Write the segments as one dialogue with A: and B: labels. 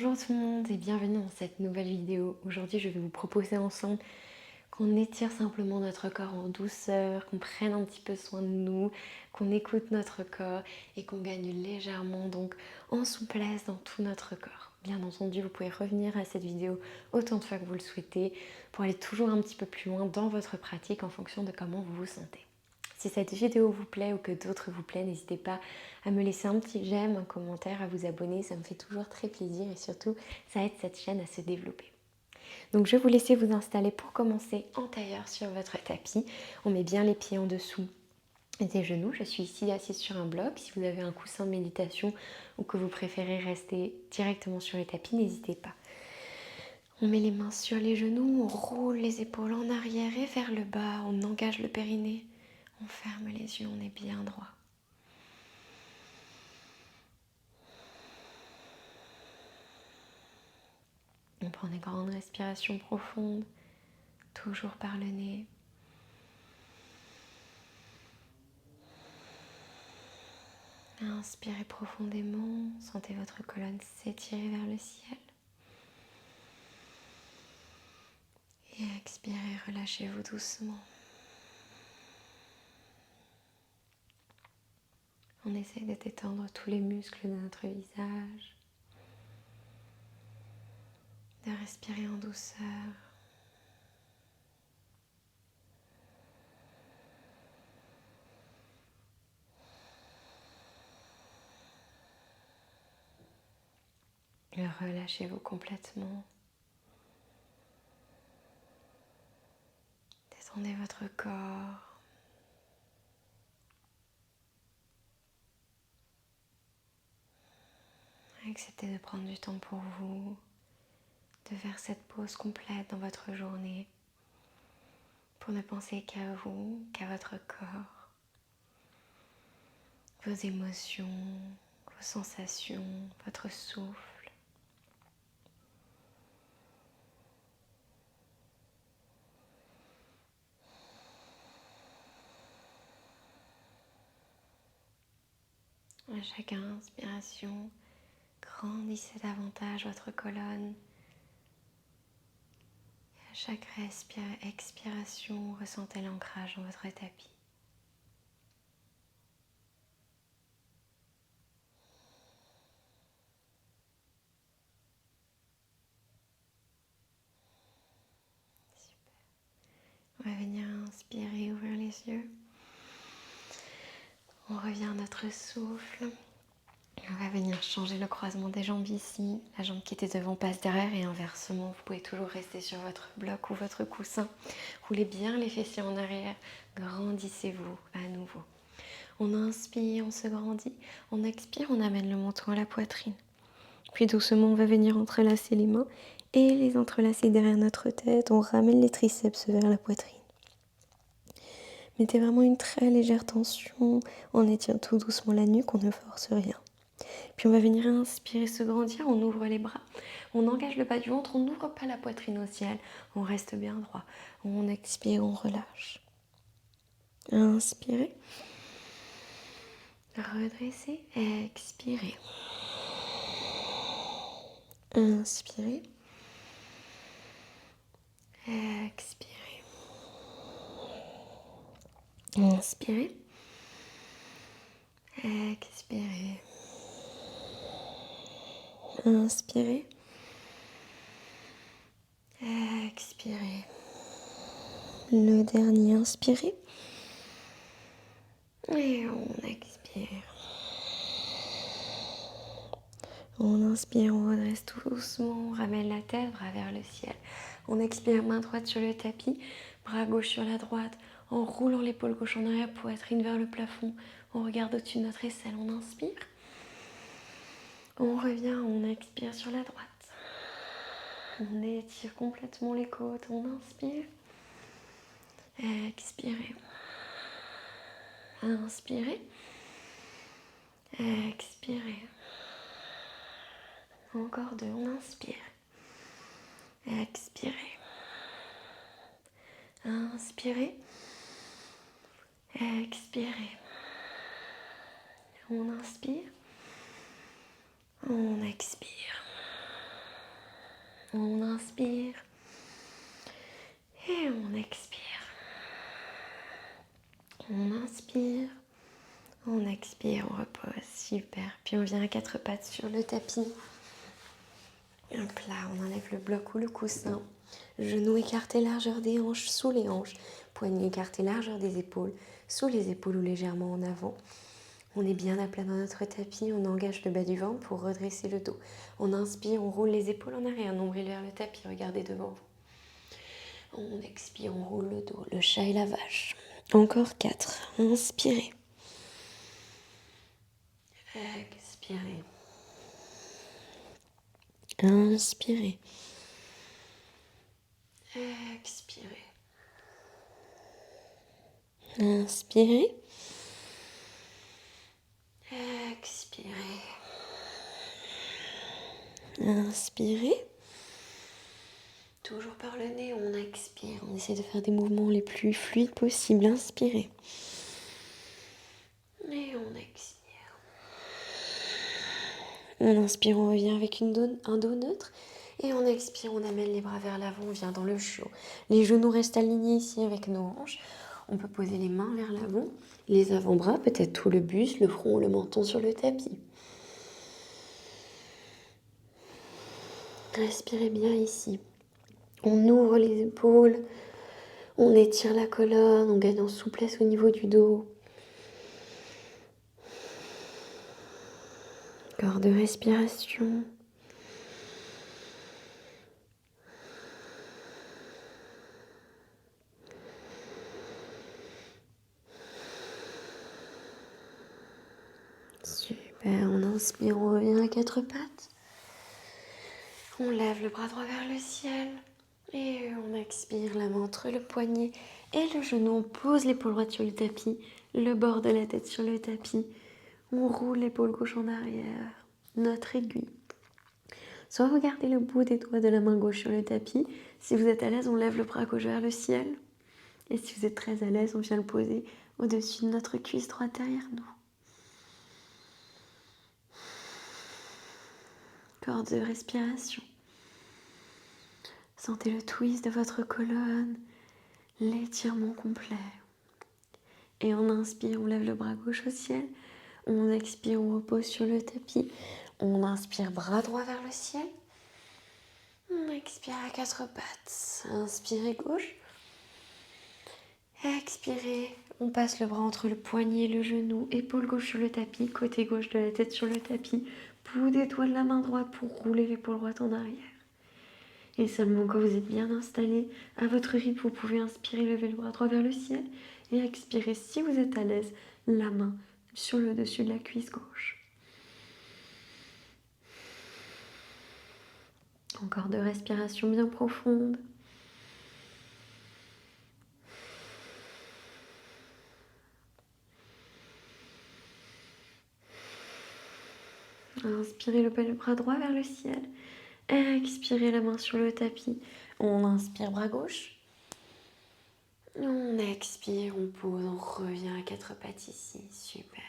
A: Bonjour tout le monde et bienvenue dans cette nouvelle vidéo. Aujourd'hui je vais vous proposer ensemble qu'on étire simplement notre corps en douceur, qu'on prenne un petit peu soin de nous, qu'on écoute notre corps et qu'on gagne légèrement donc en souplesse dans tout notre corps. Bien entendu, vous pouvez revenir à cette vidéo autant de fois que vous le souhaitez pour aller toujours un petit peu plus loin dans votre pratique en fonction de comment vous vous sentez. Si cette vidéo vous plaît ou que d'autres vous plaisent, n'hésitez pas à me laisser un petit j'aime, un commentaire, à vous abonner, ça me fait toujours très plaisir et surtout ça aide cette chaîne à se développer. Donc je vais vous laisser vous installer pour commencer en tailleur sur votre tapis. On met bien les pieds en dessous des genoux. Je suis ici assise sur un bloc. Si vous avez un coussin de méditation ou que vous préférez rester directement sur le tapis, n'hésitez pas. On met les mains sur les genoux, on roule les épaules en arrière et vers le bas, on engage le périnée. On ferme les yeux, on est bien droit. On prend des grandes respirations profondes, toujours par le nez. Inspirez profondément, sentez votre colonne s'étirer vers le ciel. Et expirez, relâchez-vous doucement. On essaie de détendre tous les muscles de notre visage, de respirer en douceur. Et relâchez-vous complètement. Détendez votre corps. Acceptez de prendre du temps pour vous, de faire cette pause complète dans votre journée, pour ne penser qu'à vous, qu'à votre corps, vos émotions, vos sensations, votre souffle. À chaque inspiration, grandissez davantage votre colonne. Et à chaque expiration, ressentez l'ancrage dans votre tapis. Super. On va venir inspirer, ouvrir les yeux. On revient à notre souffle. On va venir changer le croisement des jambes ici. La jambe qui était devant passe derrière et inversement. Vous pouvez toujours rester sur votre bloc ou votre coussin. Roulez bien les fessiers en arrière. Grandissez-vous à nouveau. On inspire, on se grandit. On expire, on amène le menton à la poitrine. Puis doucement, on va venir entrelacer les mains et les entrelacer derrière notre tête. On ramène les triceps vers la poitrine. Mettez vraiment une très légère tension. On étire tout doucement la nuque, on ne force rien. Puis on va venir inspirer, se grandir, on ouvre les bras, on engage le bas du ventre, on n'ouvre pas la poitrine au ciel, on reste bien droit. On expire, on relâche. Inspirez, redressez, expirez. Inspirez, expirez. Inspirez, expirez. Inspirez, expirez. Le dernier, inspirez. Et on expire. On inspire, on redresse tout doucement, on ramène la tête, bras vers le ciel. On expire, main droite sur le tapis, bras gauche sur la droite, en roulant l'épaule gauche en arrière, poitrine vers le plafond. On regarde au-dessus de notre aisselle, on inspire. On revient, on expire sur la droite. On étire complètement les côtes, on inspire. Expirez. Inspirez. Expirez. Encore deux, on inspire. Expirez. Inspirez. Expirez. On inspire. On expire. Super. Puis on vient à 4 pattes sur le tapis. Hop là, on enlève le bloc ou le coussin. Genoux écartés, largeur des hanches, sous les hanches. Poignets écartés, largeur des épaules, sous les épaules ou légèrement en avant. On est bien à plat dans notre tapis, on engage le bas du ventre pour redresser le dos. On inspire, on roule les épaules en arrière, nombril vers le tapis, regardez devant vous. On expire, on roule le dos, le chat et la vache. Encore 4. Inspirez. Expirez. Inspirez. Expirez. Inspirez. Expirez. Inspirez. Toujours par le nez, on expire. On essaie de faire des mouvements les plus fluides possibles. Inspirez. Et on expire. On inspire, on revient avec un dos neutre. Et on expire, on amène les bras vers l'avant, on vient dans le chiot. Les genoux restent alignés ici avec nos hanches. On peut poser les mains vers l'avant, les avant-bras, peut-être tout le buste, le front, le menton sur le tapis. Respirez bien ici. On ouvre les épaules, on étire la colonne, on gagne en souplesse au niveau du dos. Encore de respiration. Super, on inspire, on revient à 4 pattes. On lève le bras droit vers le ciel. Et on expire, la main entre le poignet et le genou. On pose l'épaule droite sur le tapis, le bord de la tête sur le tapis. On roule l'épaule gauche en arrière, notre aiguille. Soit vous gardez le bout des doigts de la main gauche sur le tapis. Si vous êtes à l'aise, on lève le bras gauche vers le ciel. Et si vous êtes très à l'aise, on vient le poser au-dessus de notre cuisse droite derrière nous. Encore de respiration. Sentez le twist de votre colonne, l'étirement complet. Et on inspire, on lève le bras gauche au ciel. On expire, on repose sur le tapis. On inspire, bras droit vers le ciel. On expire à 4 pattes. Inspirez gauche. Expirez. On passe le bras entre le poignet et le genou. Épaule gauche sur le tapis. Côté gauche de la tête sur le tapis. Bout des doigts de la main droite pour rouler l'épaule droite en arrière. Et seulement quand vous êtes bien installé, à votre rythme, vous pouvez inspirer, lever le bras droit vers le ciel. Et expirer, si vous êtes à l'aise, la main sur le dessus de la cuisse gauche. Encore de respiration bien profonde. Inspirez le bras droit vers le ciel. Expirez la main sur le tapis. On inspire bras gauche. On expire, on pose, on revient à 4 pattes ici. Super.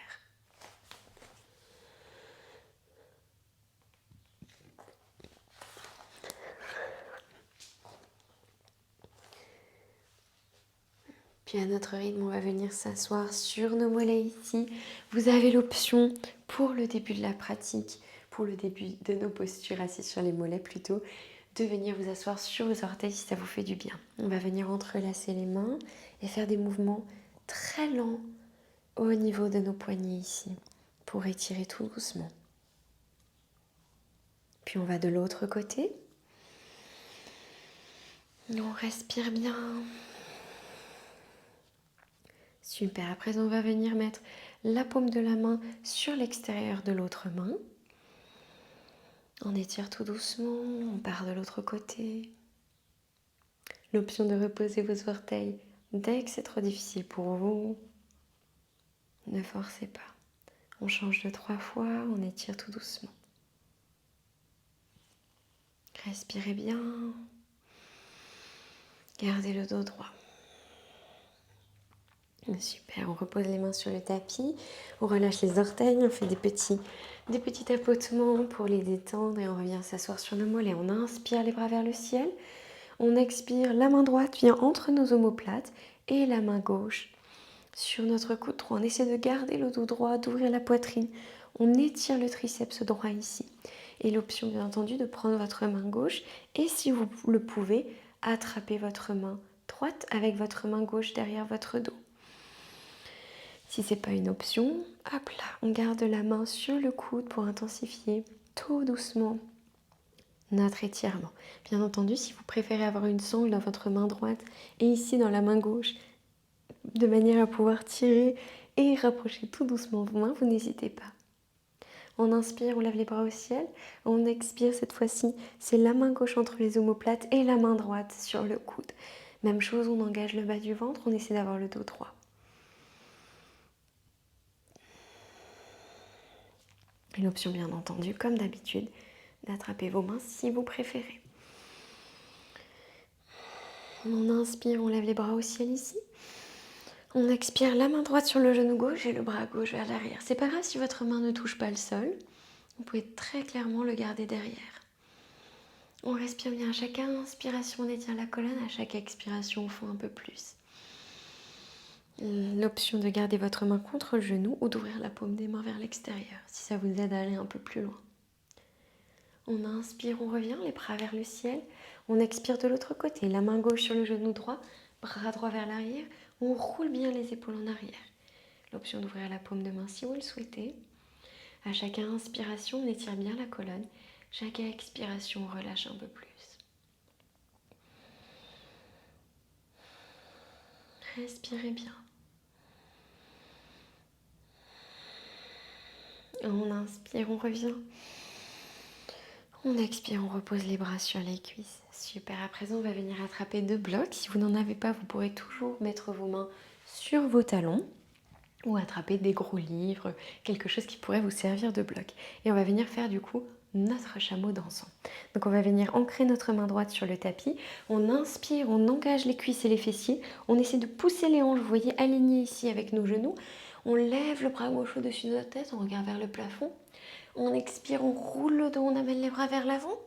A: Puis à notre rythme, on va venir s'asseoir sur nos mollets ici. Vous avez l'option pour le début de la pratique, pour le début de nos postures assises sur les mollets plutôt, de venir vous asseoir sur vos orteils si ça vous fait du bien. On va venir entrelacer les mains et faire des mouvements très lents au niveau de nos poignets ici, pour étirer tout doucement. Puis on va de l'autre côté. On respire bien. Super, à présent on va venir mettre la paume de la main sur l'extérieur de l'autre main. On étire tout doucement, on part de l'autre côté. L'option de reposer vos orteils dès que c'est trop difficile pour vous. Ne forcez pas. On change de 3 fois, on étire tout doucement. Respirez bien. Gardez le dos droit. Super, on repose les mains sur le tapis, on relâche les orteils, on fait des petits tapotements pour les détendre et on revient s'asseoir sur nos mollets. On inspire les bras vers le ciel, on expire, la main droite vient entre nos omoplates et la main gauche sur notre coude droit. On essaie de garder le dos droit, d'ouvrir la poitrine. On étire le triceps droit ici. Et l'option, bien entendu, de prendre votre main gauche et, si vous le pouvez, attraper votre main droite avec votre main gauche derrière votre dos. Si ce n'est pas une option, hop là, on garde la main sur le coude pour intensifier tout doucement notre étirement. Bien entendu, si vous préférez avoir une sangle dans votre main droite et ici dans la main gauche, de manière à pouvoir tirer et rapprocher tout doucement vos mains, vous n'hésitez pas. On inspire, on lève les bras au ciel. On expire cette fois-ci, c'est la main gauche entre les omoplates et la main droite sur le coude. Même chose, on engage le bas du ventre, on essaie d'avoir le dos droit. Et l'option, bien entendu, comme d'habitude, d'attraper vos mains si vous préférez. On inspire, on lève les bras au ciel ici. On expire, la main droite sur le genou gauche et le bras gauche vers l'arrière. C'est pas grave si votre main ne touche pas le sol. Vous pouvez très clairement le garder derrière. On respire bien à chaque inspiration, on étire la colonne. À chaque expiration, on fond un peu plus. L'option de garder votre main contre le genou ou d'ouvrir la paume des mains vers l'extérieur, si ça vous aide à aller un peu plus loin. On inspire, on revient, les bras vers le ciel. On expire de l'autre côté, la main gauche sur le genou droit, bras droit vers l'arrière. On roule bien les épaules en arrière. L'option d'ouvrir la paume de main si vous le souhaitez. À chaque inspiration, on étire bien la colonne. Chaque expiration, on relâche un peu plus. Respirez bien. On inspire, on revient. On expire, on repose les bras sur les cuisses. Super, à présent on va venir attraper 2 blocs. Si vous n'en avez pas, vous pourrez toujours mettre vos mains sur vos talons ou attraper des gros livres, quelque chose qui pourrait vous servir de bloc. Et on va venir faire du coup notre chameau dansant. Donc on va venir ancrer notre main droite sur le tapis. On inspire, on engage les cuisses et les fessiers. On essaie de pousser les hanches, vous voyez, alignées ici avec nos genoux. On lève le bras gauche au-dessus de notre tête, on regarde vers le plafond. On expire, on roule le dos, on amène les bras vers l'avant.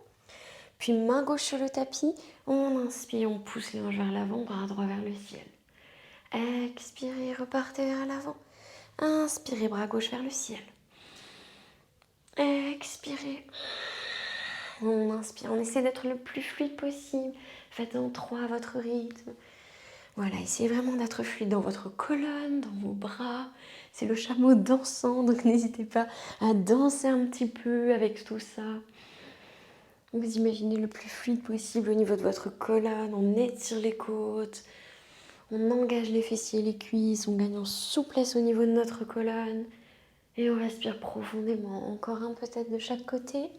A: Puis main gauche sur le tapis. On inspire, on pousse les hanches vers l'avant, bras droit vers le ciel. Expirez, repartez vers l'avant. Inspirez, bras gauche vers le ciel. Expirez. On inspire, on essaie d'être le plus fluide possible. Faites en 3 à votre rythme. Voilà, essayez vraiment d'être fluide dans votre colonne, dans vos bras. C'est le chameau dansant, donc n'hésitez pas à danser un petit peu avec tout ça. Vous imaginez le plus fluide possible au niveau de votre colonne. On étire les côtes, on engage les fessiers et les cuisses, on gagne en souplesse au niveau de notre colonne. Et on respire profondément, encore un peut-être de chaque côté.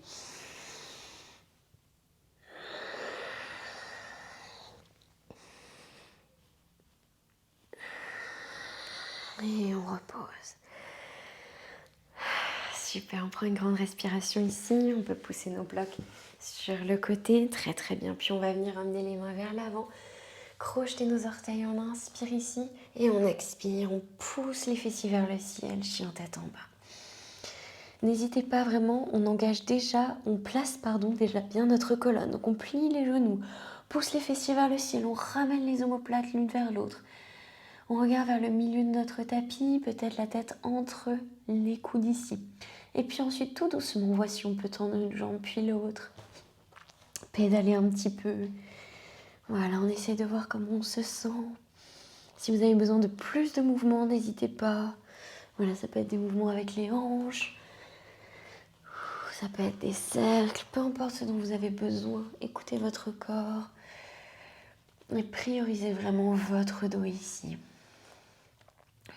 A: Et on repose. Super, on prend une grande respiration ici. On peut pousser nos blocs sur le côté. Très très bien. Puis on va venir amener les mains vers l'avant. Crocheter nos orteils, on inspire ici. Et on expire, on pousse les fessiers vers le ciel, chien tête en bas. N'hésitez pas vraiment, on place déjà bien notre colonne. Donc on plie les genoux, pousse les fessiers vers le ciel, on ramène les omoplates l'une vers l'autre. On regarde vers le milieu de notre tapis, peut-être la tête entre les coudes ici. Et puis ensuite, tout doucement, on voit si on peut tendre une jambe puis l'autre. Pédaler un petit peu. Voilà, on essaie de voir comment on se sent. Si vous avez besoin de plus de mouvements, n'hésitez pas. Voilà, ça peut être des mouvements avec les hanches. Ça peut être des cercles, peu importe ce dont vous avez besoin. Écoutez votre corps. Et priorisez vraiment votre dos ici.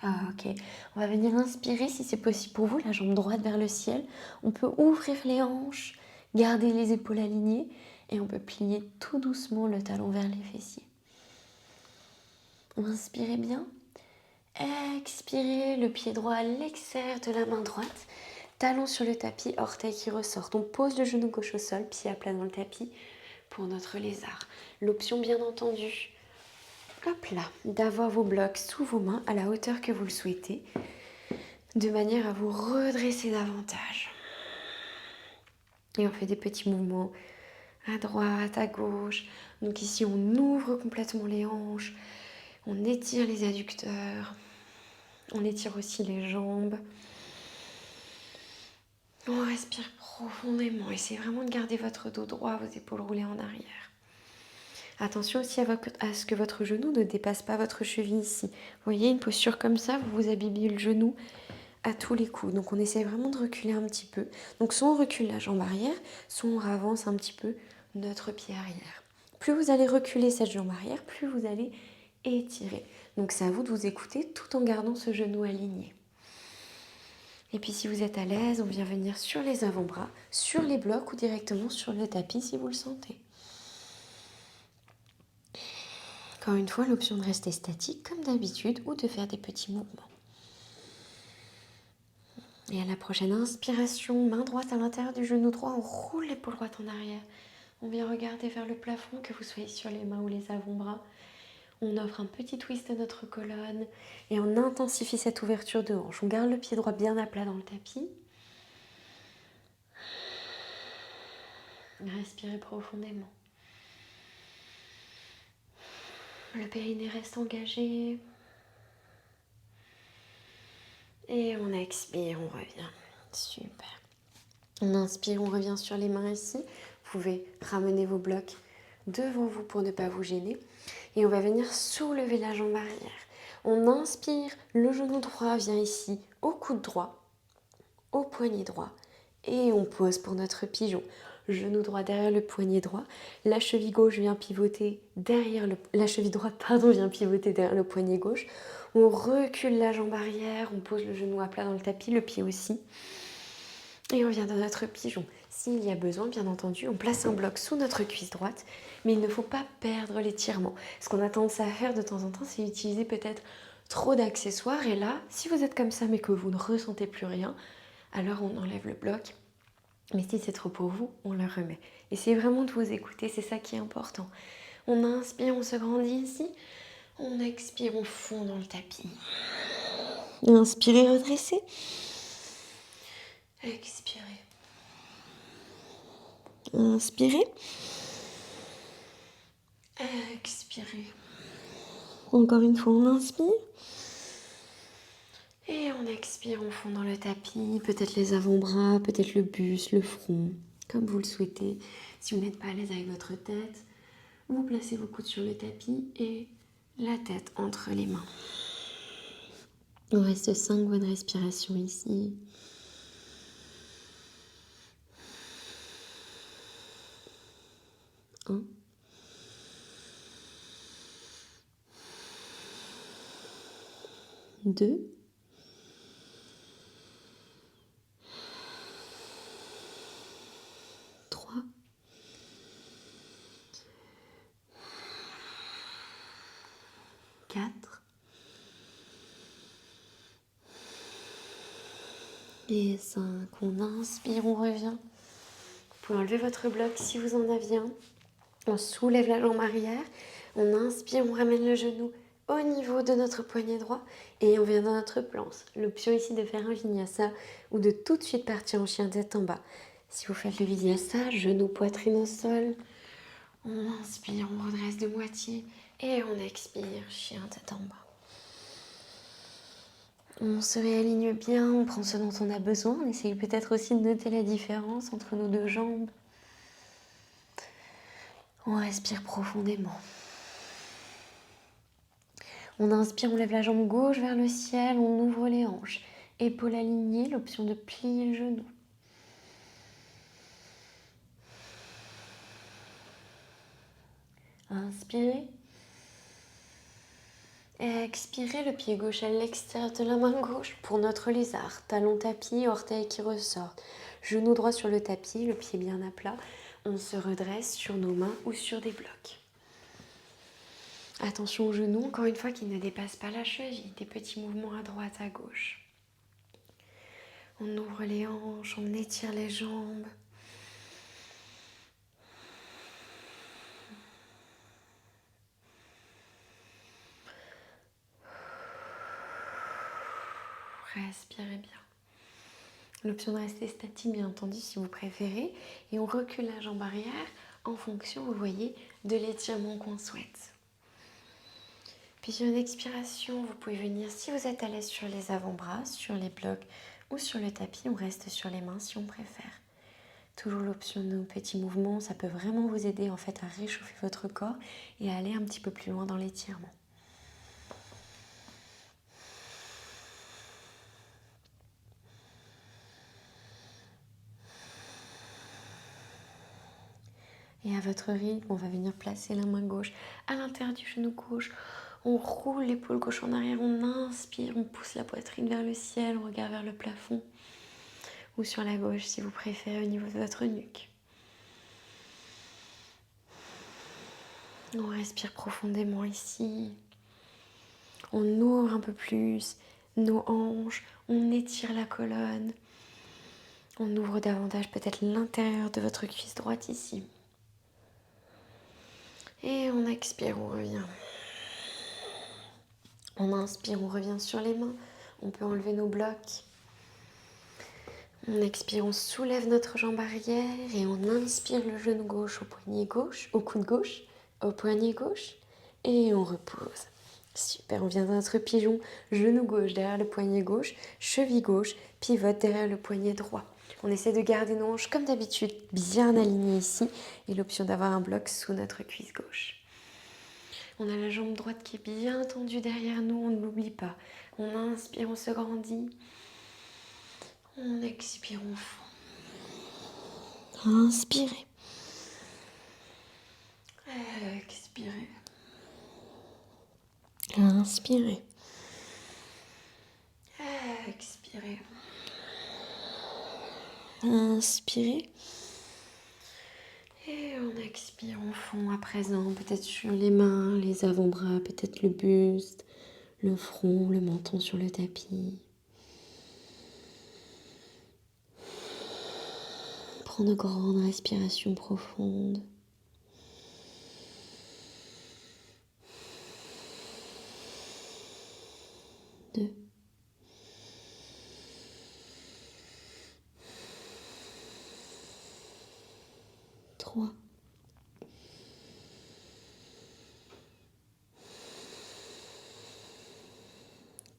A: Ok, on va venir inspirer si c'est possible pour vous, la jambe droite vers le ciel. On peut ouvrir les hanches, garder les épaules alignées et on peut plier tout doucement le talon vers les fessiers. Inspirez bien. Expirez, le pied droit à l'extérieur de la main droite. Talon sur le tapis, orteils qui ressortent. On pose le genou gauche au sol, pied à plat dans le tapis pour notre lézard. L'option bien entendu, hop là, d'avoir vos blocs sous vos mains à la hauteur que vous le souhaitez, de manière à vous redresser davantage. Et on fait des petits mouvements à droite, à gauche. Donc ici, on ouvre complètement les hanches, on étire les adducteurs, on étire aussi les jambes. On respire profondément. Essayez vraiment de garder votre dos droit, vos épaules roulées en arrière. Attention aussi à ce que votre genou ne dépasse pas votre cheville ici. Vous voyez, une posture comme ça, vous vous abîmez le genou à tous les coups. Donc on essaie vraiment de reculer un petit peu. Donc soit on recule la jambe arrière, soit on avance un petit peu notre pied arrière. Plus vous allez reculer cette jambe arrière, plus vous allez étirer. Donc c'est à vous de vous écouter tout en gardant ce genou aligné. Et puis si vous êtes à l'aise, on vient venir sur les avant-bras, sur les blocs ou directement sur le tapis si vous le sentez. Encore une fois, l'option de rester statique comme d'habitude ou de faire des petits mouvements. Et à la prochaine inspiration, main droite à l'intérieur du genou droit, on roule l'épaule droite en arrière. On vient regarder vers le plafond, que vous soyez sur les mains ou les avant-bras. On offre un petit twist à notre colonne et on intensifie cette ouverture de hanche. On garde le pied droit bien à plat dans le tapis. Respirez profondément. Le périnée reste engagé. Et on expire, on revient. Super. On inspire, on revient sur les mains ici. Vous pouvez ramener vos blocs devant vous pour ne pas vous gêner. Et on va venir soulever la jambe arrière. On inspire, le genou droit vient ici au coude droit, au poignet droit. Et on pose pour notre pigeon. Genou droit derrière le poignet droit. La cheville gauche vient pivoter derrière la cheville droite, vient pivoter derrière le poignet gauche. On recule la jambe arrière, on pose le genou à plat dans le tapis, le pied aussi. Et on vient dans notre pigeon. S'il y a besoin, bien entendu, on place un bloc sous notre cuisse droite, mais il ne faut pas perdre l'étirement. Ce qu'on a tendance à faire de temps en temps, c'est utiliser peut-être trop d'accessoires. Et là, si vous êtes comme ça, mais que vous ne ressentez plus rien, alors on enlève le bloc. Mais si c'est trop pour vous, on le remet. Essayez vraiment de vous écouter, c'est ça qui est important. On inspire, on se grandit ici. On expire, on fond dans le tapis. Inspirez, redressez. Expirez. Inspirez. Expirez. Encore une fois, on inspire. Et on expire, on fond dans le tapis. Peut-être les avant-bras, peut-être le buste, le front, comme vous le souhaitez. Si vous n'êtes pas à l'aise avec votre tête, vous placez vos coudes sur le tapis et la tête entre les mains. Il reste 5 bonnes respirations ici. Un. 2. 3. 4. Et 5. On inspire, on revient. Vous pouvez enlever votre bloc si vous en aviez un. On soulève la jambe arrière. On inspire, on ramène le genou au niveau de notre poignet droit et on vient dans notre planche. L'option ici de faire un vinyasa ou de tout de suite partir en chien tête en bas. Si vous faites le vinyasa, genou, poitrine au sol, on inspire, on redresse de moitié et on expire, chien tête en bas. On se réaligne bien, on prend ce dont on a besoin. On essaye peut-être aussi de noter la différence entre nos deux jambes. On respire profondément. On inspire, on lève la jambe gauche vers le ciel, on ouvre les hanches. Épaules alignées, l'option de plier le genou. Inspirez. Expirez, le pied gauche à l'extérieur de la main gauche pour notre lézard. Talon tapis, orteil qui ressort. Genou droit sur le tapis, le pied bien à plat. On se redresse sur nos mains ou sur des blocs. Attention aux genoux, encore une fois, qui ne dépassent pas la cheville. Des petits mouvements à droite, à gauche. On ouvre les hanches, on étire les jambes. Respirez bien. L'option de rester statique, bien entendu, si vous préférez. Et on recule la jambe arrière en fonction, vous voyez, de l'étirement qu'on souhaite. Puis sur une expiration, vous pouvez venir, si vous êtes à l'aise, sur les avant-bras, sur les blocs ou sur le tapis, on reste sur les mains si on préfère. Toujours l'option de nos petits mouvements, ça peut vraiment vous aider en fait à réchauffer votre corps et à aller un petit peu plus loin dans l'étirement. Et à votre rythme, on va venir placer la main gauche à l'intérieur du genou gauche. On roule l'épaule gauche en arrière, on inspire, on pousse la poitrine vers le ciel, on regarde vers le plafond. Ou sur la gauche si vous préférez au niveau de votre nuque. On respire profondément ici. On ouvre un peu plus nos hanches, on étire la colonne. On ouvre davantage peut-être l'intérieur de votre cuisse droite ici. Et on expire, on revient. On inspire, on revient sur les mains. On peut enlever nos blocs. On expire, on soulève notre jambe arrière et on inspire le genou gauche au poignet gauche, au coude gauche, au poignet gauche et on repose. Super, on vient dans notre pigeon, genou gauche derrière le poignet gauche, cheville gauche, pivote derrière le poignet droit. On essaie de garder nos hanches comme d'habitude bien alignées ici et l'option d'avoir un bloc sous notre cuisse gauche. On a la jambe droite qui est bien tendue derrière nous, on ne l'oublie pas. On inspire, on se grandit. On expire, on fond. Inspirez. Expirez. Inspirez. Expirez. Inspirez. Et on expire, on fond à présent, peut-être sur les mains, les avant-bras, peut-être le buste, le front, le menton sur le tapis. Prends de grandes respirations profondes. 2. 3.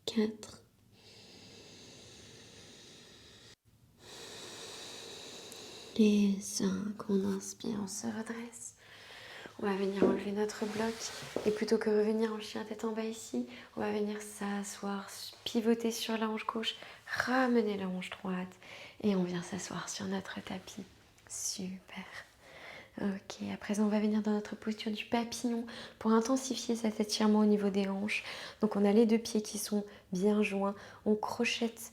A: 4. Et 5. On inspire, on se redresse. On va venir enlever notre bloc et plutôt que revenir en chien tête en bas ici, on va venir s'asseoir, pivoter sur la hanche gauche, ramener la hanche droite et on vient s'asseoir sur notre tapis. Super. Ok, à présent on va venir dans notre posture du papillon pour intensifier cet étirement au niveau des hanches. Donc on a les deux pieds qui sont bien joints, on crochette,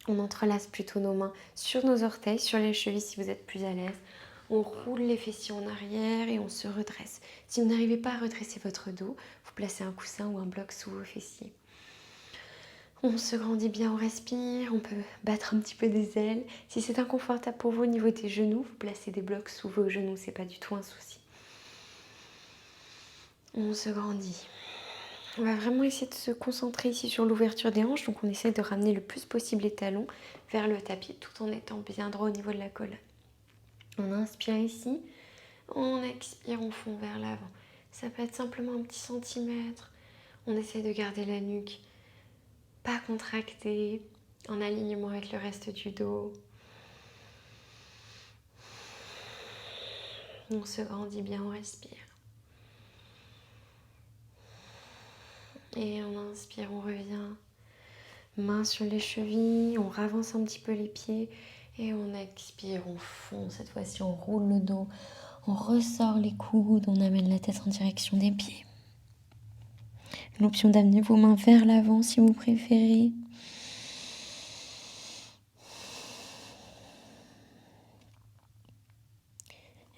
A: on entrelace plutôt nos mains sur nos orteils, sur les chevilles si vous êtes plus à l'aise. On roule les fessiers en arrière et on se redresse. Si vous n'arrivez pas à redresser votre dos, vous placez un coussin ou un bloc sous vos fessiers. On se grandit bien, on respire, on peut battre un petit peu des ailes. Si c'est inconfortable pour vous au niveau des genoux, vous placez des blocs sous vos genoux, c'est pas du tout un souci. On se grandit. On va vraiment essayer de se concentrer ici sur l'ouverture des hanches, donc on essaie de ramener le plus possible les talons vers le tapis tout en étant bien droit au niveau de la colonne. On inspire ici, on expire, on fond vers l'avant. Ça peut être simplement un petit centimètre. On essaie de garder la nuque pas contractée, en alignement avec le reste du dos. On se grandit bien, on respire. Et on inspire, on revient. Main sur les chevilles, on ravance un petit peu les pieds. Et on expire, on fond. Cette fois-ci, on roule le dos. On ressort les coudes, on amène la tête en direction des pieds. L'option d'amener vos mains vers l'avant si vous préférez.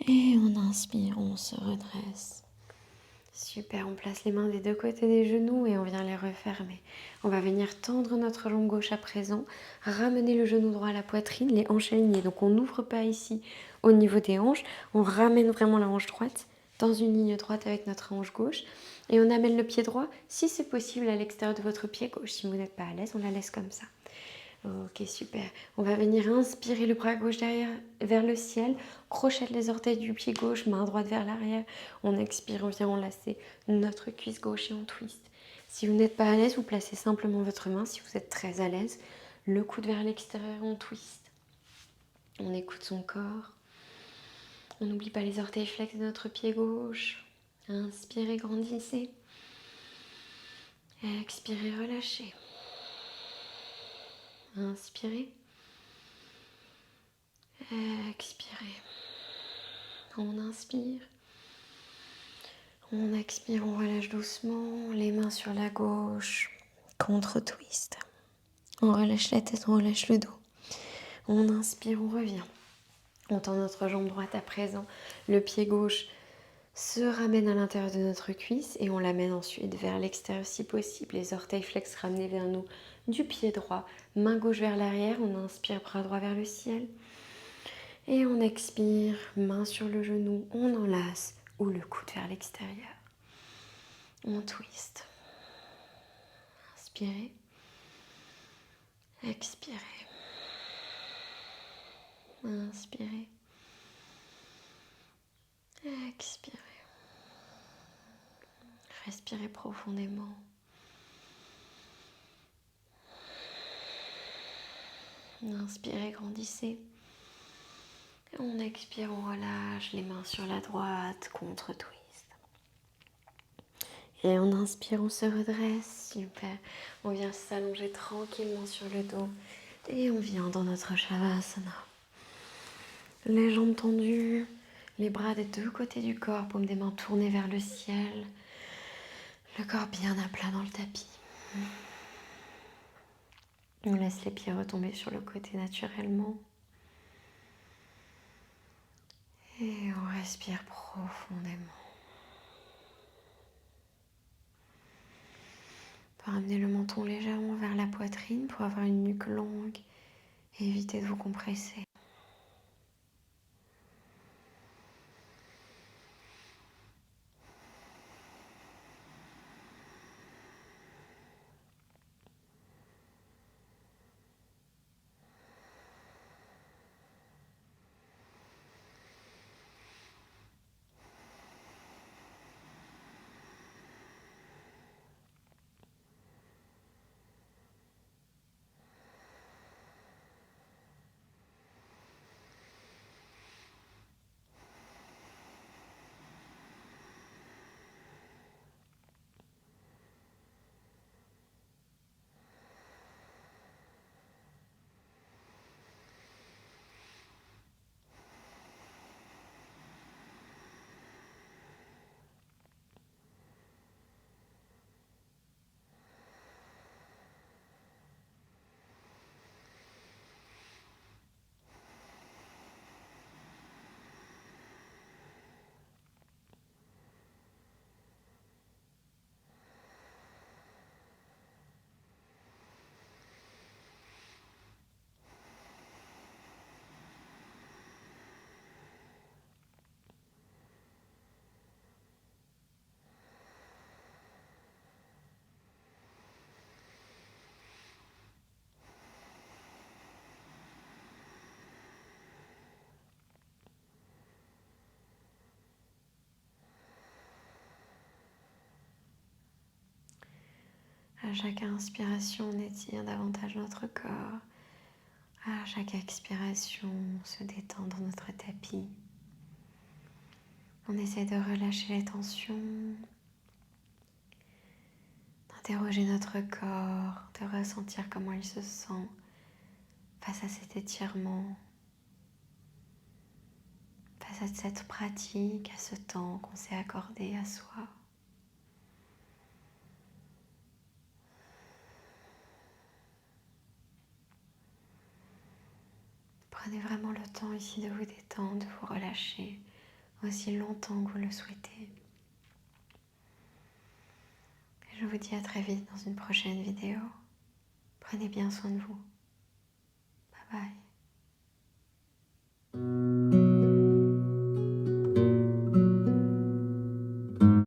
A: Et on inspire, on se redresse. Super, on place les mains des deux côtés des genoux et on vient les refermer. On va venir tendre notre jambe gauche à présent, ramener le genou droit à la poitrine, les hanches alignées. Donc on n'ouvre pas ici au niveau des hanches, on ramène vraiment la hanche droite dans une ligne droite avec notre hanche gauche et on amène le pied droit, si c'est possible, à l'extérieur de votre pied gauche. Si vous n'êtes pas à l'aise, on la laisse comme ça. Ok, super. On va venir inspirer le bras gauche derrière vers le ciel. Crochette les orteils du pied gauche, main droite vers l'arrière. On expire, on vient enlacer notre cuisse gauche et on twist. Si vous n'êtes pas à l'aise, vous placez simplement votre main. Si vous êtes très à l'aise, Le coude vers l'extérieur, on twist. On écoute son corps. On n'oublie pas les orteils flex de notre pied gauche. Inspirez, grandissez. Expirez, relâchez. Inspirez. Expirez. On inspire. On expire, on relâche doucement. Les mains sur la gauche. Contre-twist. On relâche la tête, on relâche le dos. On inspire, on revient. On tend notre jambe droite à présent. Le pied gauche se ramène à l'intérieur de notre cuisse et on l'amène ensuite vers l'extérieur si possible. Les orteils flex ramenés vers nous du pied droit. Main gauche vers l'arrière. On inspire, bras droit vers le ciel. Et on expire, main sur le genou. On enlace ou le coude vers l'extérieur. On twist. Inspirez. Expirez. Inspirez. Expirez. Respirez profondément. Inspirez, grandissez. Et on expire, on relâche les mains sur la droite, contre-twist. Et on inspire, on se redresse. Super. On vient s'allonger tranquillement sur le dos. Et on vient dans notre Shavasana. Les jambes tendues, les bras des deux côtés du corps, paumes des mains tournées vers le ciel. Le corps bien à plat dans le tapis. On laisse les pieds retomber sur le côté naturellement. Et on respire profondément. On va ramener le menton légèrement vers la poitrine pour avoir une nuque longue et éviter de vous compresser. À chaque inspiration, on étire davantage notre corps. À chaque expiration, on se détend dans notre tapis. On essaie de relâcher les tensions, d'interroger notre corps, de ressentir comment il se sent face à cet étirement, face à cette pratique, à ce temps qu'on s'est accordé à soi. Prenez vraiment le temps ici de vous détendre, de vous relâcher aussi longtemps que vous le souhaitez. Et je vous dis à très vite dans une prochaine vidéo. Prenez bien soin de vous. Bye bye.